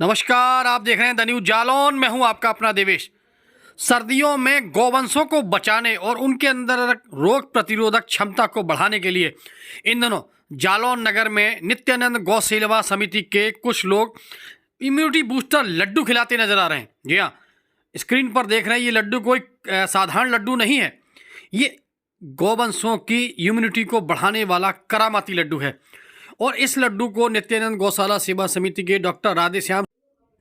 नमस्कार, आप देख रहे हैं द न्यूज जालौन। मैं हूं आपका अपना देवेश। सर्दियों में गौवंशों को बचाने और उनके अंदर रोग प्रतिरोधक क्षमता को बढ़ाने के लिए इन दिनों जालौन नगर में नित्यानंद गौ सेवा समिति के कुछ लोग इम्यूनिटी बूस्टर लड्डू खिलाते नजर आ रहे हैं। जी हाँ, स्क्रीन पर देख रहे हैं, ये लड्डू कोई साधारण लड्डू नहीं है। ये गौवंशों की इम्यूनिटी को बढ़ाने वाला करामाती लड्डू है और इस लड्डू को नित्यानंद गौशाला सेवा समिति के डॉक्टर राधेश्याम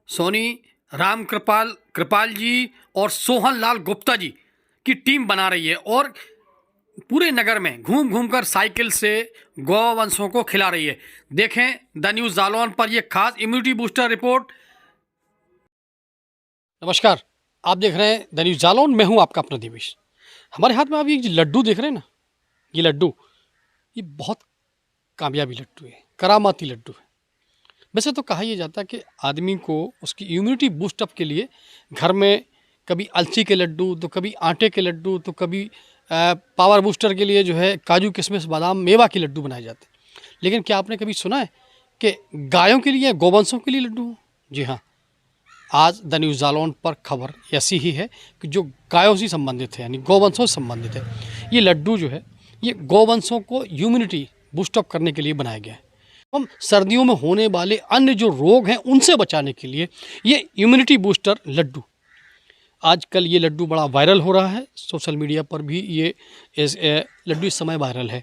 सोनी, राम कृपाल जी और सोहन लाल गुप्ता जी की टीम बना रही है और पूरे नगर में घूम घूम कर साइकिल से गौवंशों को खिला रही है। देखें द न्यूज जालौन पर यह खास इम्यूनिटी बूस्टर रिपोर्ट। नमस्कार, आप देख रहे हैं द न्यूज जालौन। मैं हूं आपका अपना देवेश। हमारे हाथ में आप ये लड्डू देख रहे हैं ना, ये लड्डू ये बहुत कामयाबी लड्डू है, करामाती लड्डू है। वैसे तो कहा यह जाता है कि आदमी को उसकी इम्यूनिटी बूस्टअप के लिए घर में कभी अलसी के लड्डू, तो कभी आटे के लड्डू, तो कभी पावर बूस्टर के लिए जो है काजू किशमिश बादाम मेवा के लड्डू बनाए जाते हैं। लेकिन क्या आपने कभी सुना है कि गायों के लिए, गौवंशों के लिए लड्डू? जी हाँ, आज द न्यूज़ जालौन पर खबर ऐसी ही है कि जो गायों से संबंधित है, यानी गौवंशों से संबंधित है। ये लड्डू जो है ये गौवंशों को इम्यूनिटी बूस्टअप करने के लिए बनाया गया है। हम सर्दियों में होने वाले अन्य जो रोग हैं उनसे बचाने के लिए ये इम्यूनिटी बूस्टर लड्डू, आजकल ये लड्डू बड़ा वायरल हो रहा है। सोशल मीडिया पर भी ये लड्डू इस समय वायरल है।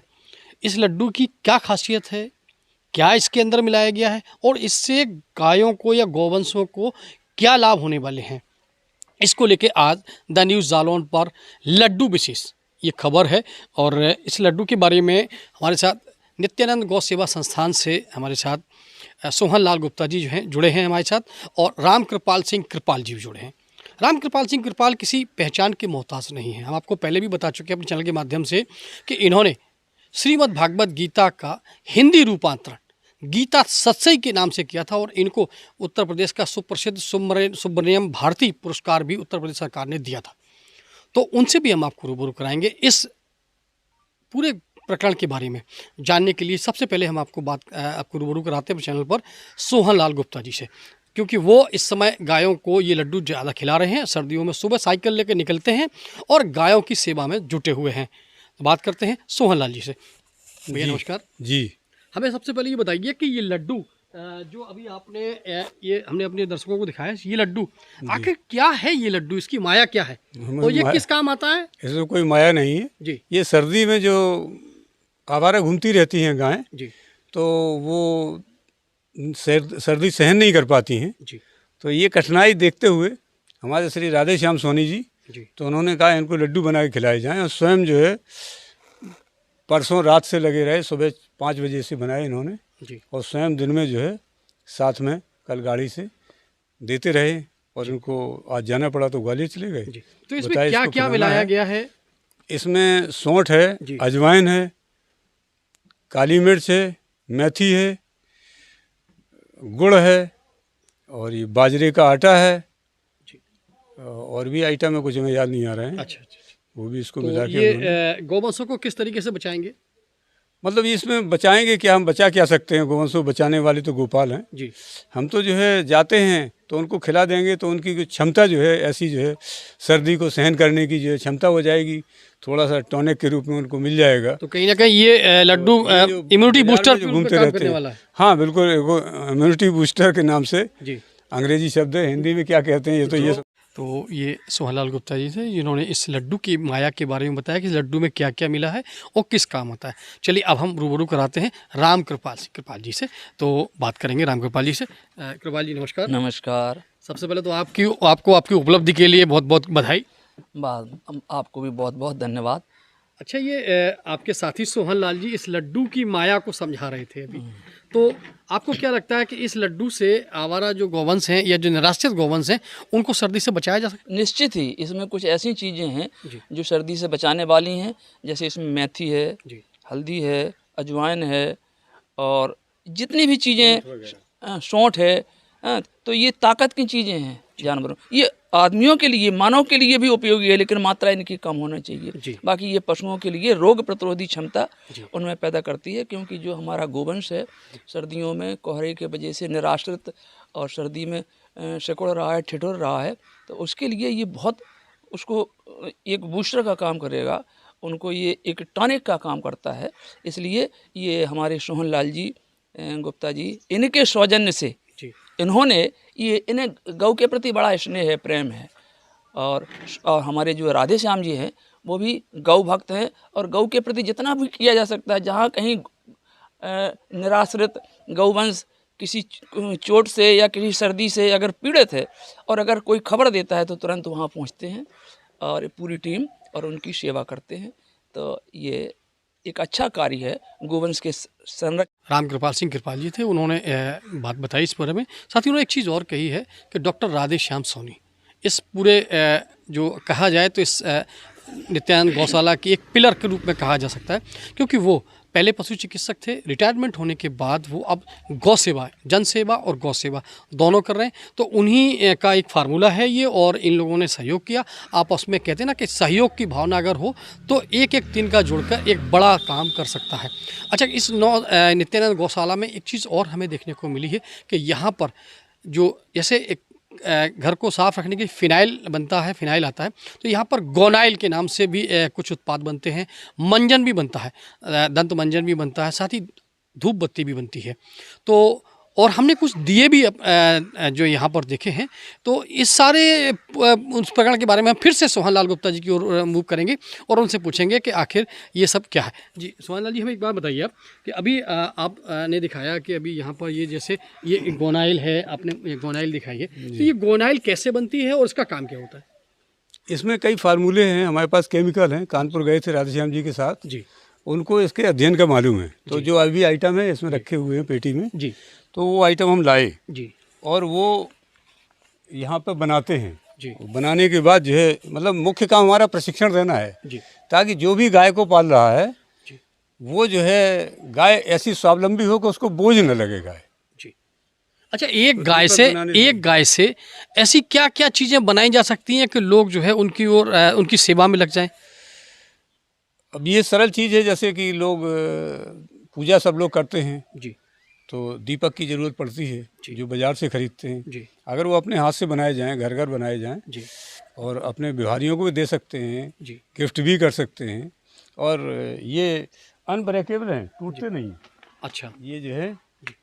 इस लड्डू की क्या खासियत है, क्या इसके अंदर मिलाया गया है और इससे गायों को या गौवंशों को क्या लाभ होने वाले हैं, इसको लेके आज द न्यूज़ जालौन पर लड्डू विशेष ये खबर है। और इस लड्डू के बारे में हमारे साथ नित्यानंद गौ सेवा संस्थान से हमारे साथ सोहन लाल गुप्ता जी जो हैं जुड़े हैं हमारे साथ, और राम कृपाल जी भी जुड़े हैं। राम कृपाल किसी पहचान के मोहताज नहीं हैं। हम आपको पहले भी बता चुके हैं अपने चैनल के माध्यम से कि इन्होंने श्रीमद् भागवत गीता का हिंदी रूपांतरण गीता सत्सई के नाम से किया था और इनको उत्तर प्रदेश का सुप्रसिद्ध सुब्रमण्यम भारती पुरस्कार भी उत्तर प्रदेश सरकार ने दिया था। तो उनसे भी हम आपको रूबरू कराएंगे इस पूरे प्रकरण के बारे में जानने के लिए। सबसे पहले हम आपको रूबरू कराते हैं चैनल पर सोहन लाल गुप्ता जी से, क्योंकि वो इस समय गायों को ये लड्डू ज़्यादा खिला रहे हैं। सर्दियों में सुबह साइकिल लेकर निकलते हैं और गायों की सेवा में जुटे हुए हैं। तो बात करते हैं सोहन लाल जी से। भैया नमस्कार जी। हमें सबसे पहले ये बताइए कि ये लड्डू जो अभी आपने ये हमने अपने दर्शकों को दिखाया, ये लड्डू आखिर क्या है? ये लड्डू, इसकी माया क्या है और ये किस काम आता है? इसमें कोई माया नहीं है जी। ये सर्दी में जो आवारा घूमती रहती हैं गायें जी, तो वो सर्दी सहन नहीं कर पाती हैं जी। तो ये कठिनाई देखते हुए हमारे श्री राधेश्याम सोनी जी तो उन्होंने कहा इनको लड्डू बना के खिलाए जाएँ। और स्वयं जो है परसों रात से लगे रहे, सुबह 5 बजे से बनाए इन्होंने जी, और स्वयं दिन में जो है साथ में कल गाड़ी से देते रहे और इनको आज जाना पड़ा तो ग्वालियर चले गए। तो इसमें क्या क्या मिलाया गया है? इसमें सौंठ है, अजवाइन है, काली मिर्च है, मेथी है, गुड़ है और ये बाजरे का आटा है और भी आइटम है, कुछ हमें याद नहीं आ रहे हैं। अच्छा, वो भी इसको मिला के। ये गौवंशों को किस तरीके से बचाएंगे? मतलब इसमें बचाएंगे क्या, हम बचा क्या सकते हैं? गौवंशों बचाने वाले तो गोपाल हैं जी। हम तो जो है जाते हैं तो उनको खिला देंगे तो उनकी क्षमता जो है ऐसी जो है सर्दी को सहन करने की जो है क्षमता हो जाएगी, थोड़ा सा टॉनिक के रूप में उनको मिल जाएगा। तो कहीं ना कहीं ये लड्डू इम्यूनिटी बूस्टर जो घूमते रहते हैं। हाँ बिल्कुल, इम्यूनिटी बूस्टर के नाम से जी, अंग्रेजी शब्द है, हिंदी में क्या कहते हैं ये तो ये सोहन लाल गुप्ता जी थे जिन्होंने इस लड्डू की माया के बारे में बताया कि इस लड्डू में क्या क्या मिला है और किस काम आता है। चलिए अब हम रूबरू कराते हैं राम कृपाल जी से। तो बात करेंगे राम कृपाल जी से। कृपाल जी नमस्कार। नमस्कार। सबसे पहले तो आपको आपकी उपलब्धि के लिए बहुत बहुत बधाई। आपको भी बहुत बहुत धन्यवाद। अच्छा, ये आपके साथी सोहन लाल जी इस लड्डू की माया को समझा रहे थे अभी, तो आपको क्या लगता है कि इस लड्डू से आवारा जो गौवंश हैं या जो निराश्रित गौवंश हैं उनको सर्दी से बचाया जा सकता है? निश्चित ही इसमें कुछ ऐसी चीज़ें हैं जो सर्दी से बचाने वाली हैं। जैसे इसमें मेथी है, हल्दी है, अजवाइन है और जितनी भी चीज़ें, सौंठ है, तो ये ताकत की चीज़ें हैं जानवरों। ये आदमियों के लिए, मानव के लिए भी उपयोगी है, लेकिन मात्रा इनकी कम होना चाहिए। बाकी ये पशुओं के लिए रोग प्रतिरोधी क्षमता उनमें पैदा करती है, क्योंकि जो हमारा गोवंश है सर्दियों में कोहरे के वजह से निराश्रित और सर्दी में सिकुड़ रहा है, ठिठुर रहा है, तो उसके लिए ये बहुत उसको एक बूस्टर का काम करेगा, उनको ये एक टॉनिक का काम करता है। इसलिए ये हमारे सोहन लाल जी गुप्ता जी, इनके सौजन्य से इन्होंने ये, इन्हें गौ के प्रति बड़ा स्नेह है, प्रेम है। और हमारे जो राधे श्याम जी हैं वो भी गौ भक्त हैं, और गौ के प्रति जितना भी किया जा सकता है, जहाँ कहीं निराश्रित गौवंश किसी चोट से या किसी सर्दी से अगर पीड़ित है, और अगर कोई खबर देता है तो तुरंत वहाँ पहुँचते हैं और पूरी टीम और उनकी सेवा करते हैं। तो ये एक अच्छा कार्य है गोवंश के संरक्षण। राम कृपाल सिंह कृपाल जी थे, उन्होंने बात बताई इस बारे में। साथ ही उन्होंने एक चीज़ और कही है कि डॉक्टर राधे श्याम सोनी इस पूरे जो कहा जाए तो इस नित्यानंद गौशाला की एक पिलर के रूप में कहा जा सकता है, क्योंकि वो पहले पशु चिकित्सक थे, रिटायरमेंट होने के बाद वो अब गौ सेवा, जन सेवा और गौ सेवा दोनों कर रहे हैं। तो उन्हीं का एक फार्मूला है ये, और इन लोगों ने सहयोग किया। आपस में कहते हैं ना कि सहयोग की भावना अगर हो तो एक एक दिन का जुड़कर एक बड़ा काम कर सकता है। अच्छा, इस नित्यानंद गौशाला में एक चीज़ और हमें देखने को मिली है कि यहाँ पर जो जैसे एक घर को साफ़ रखने के लिए फिनाइल बनता है, फिनाइल आता है, तो यहाँ पर गोनाइल के नाम से भी कुछ उत्पाद बनते हैं। मंजन भी बनता है, दंत मंजन भी बनता है, साथ ही धूप बत्ती भी बनती है। तो और हमने कुछ दिए भी जो यहाँ पर देखे हैं। तो इस सारे उस प्रकरण के बारे में हम फिर से सोहन लाल गुप्ता जी की ओर मूव करेंगे और उनसे पूछेंगे कि आखिर ये सब क्या है। जी सोहन लाल जी, हमें एक बात बताइए आप कि अभी आपने दिखाया कि अभी यहाँ पर ये जैसे ये गोनाइल है, आपने ये गोनाइल दिखाई है, तो ये गोनाइल कैसे बनती है और इसका काम क्या होता है? इसमें कई फार्मूले हैं, हमारे पास केमिकल हैं। कानपुर गए थे राधेश्याम जी के साथ जी, उनको इसके अध्ययन का मालूम है। तो जो अभी आइटम है इसमें रखे हुए हैं पेटी में जी, तो वो आइटम हम लाए जी, और वो यहाँ पर बनाते हैं जी, बनाने के बाद जो है मतलब मुख्य काम हमारा प्रशिक्षण देना है जी, ताकि जो भी गाय को पाल रहा है जी, वो जो है गाय ऐसी स्वावलंबी हो कि उसको बोझ न लगे गाय। जी। अच्छा, एक गाय से ऐसी क्या क्या चीज़ें बनाई जा सकती हैं कि लोग जो है उनकी ओर उनकी सेवा में लग जाएं? अब ये सरल चीज़ है, जैसे कि लोग पूजा सब लोग करते हैं जी, तो दीपक की ज़रूरत पड़ती है जो बाज़ार से ख़रीदते हैं। जी, अगर वो अपने हाथ से बनाए जाएं, घर घर बनाए जाएं, जी, और अपने बिहारियों को भी दे सकते हैं, जी, गिफ्ट भी कर सकते हैं। और ये अनब्रेकेबल हैं, टूटते नहीं। अच्छा, ये जो है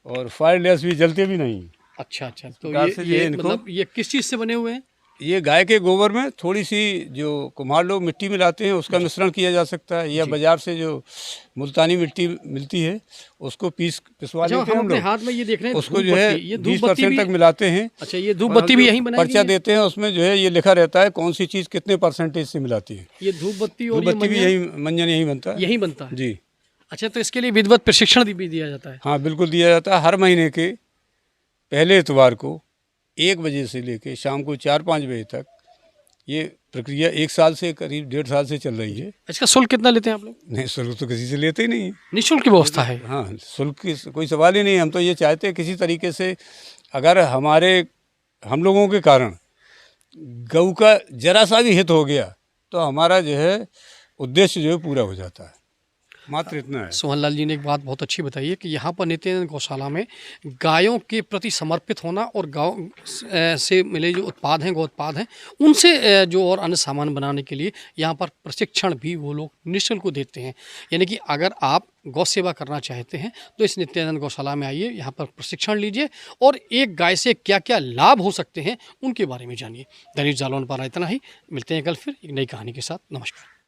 और फायरलेस भी, जलते भी नहीं। अच्छा, अच्छा। तो प्रकार से जो है ये इनको मतलब ये किस चीज़ से बने हुए हैं? ये गाय के गोबर में थोड़ी सी जो कुम्हार लोग मिट्टी मिलाते हैं उसका मिश्रण किया जा सकता है, या बाजार से जो मुल्तानी मिट्टी मिलती है उसको पिसवा अच्छा, लेते हैं हम हम अपने लोग, हाथ में ये देख रहे हैं उसको धूप जो है बत्ती, ये धूप 20% बत्ती तक भी। मिलाते हैं। अच्छा, ये धूप और बत्ती हम भी जो यहीं बनाई पर्चा गई है? देते हैं उसमें जो है ये लिखा रहता है कौन सी चीज़ कितने परसेंटेज से मिलाती है। ये धूप बत्ती धूप और ये बत्ती भी यही मंजन यही बनता है। यहीं बनता है? जी अच्छा, तो इसके लिए विधिवत प्रशिक्षण भी दिया जाता है? हाँ, बिल्कुल दिया जाता है। हर महीने के पहले इतवार को 1 बजे से लेके शाम को 4-5 बजे तक ये प्रक्रिया 1 साल से करीब 1.5 साल से चल रही है। इसका शुल्क कितना लेते हैं आप लोग? नहीं, शुल्क तो किसी से लेते ही नहीं है। निःशुल्क की व्यवस्था है? हाँ, शुल्क की कोई सवाल ही नहीं है। हम तो ये चाहते हैं किसी तरीके से अगर हम लोगों के कारण गऊ का जरा सा भी हित हो गया तो हमारा जो है उद्देश्य जो है पूरा हो जाता है। मात्र इतना है। सोहन लाल जी ने एक बात बहुत अच्छी बताई है कि यहाँ पर नित्यानंद गौशाला में गायों के प्रति समर्पित होना और गाँव से मिले जो उत्पाद हैं, गौ उत्पाद हैं, उनसे जो और अन्य सामान बनाने के लिए यहाँ पर प्रशिक्षण भी वो लोग निःशुल्क देते हैं। यानी कि अगर आप गौ सेवा करना चाहते हैं तो इस नित्यानंद गौशाला में आइए, यहाँ पर प्रशिक्षण लीजिए और एक गाय से क्या क्या लाभ हो सकते हैं उनके बारे में जानिए। दैनिक जागरण पर इतना ही। मिलते हैं कल फिर एक नई कहानी के साथ। नमस्कार।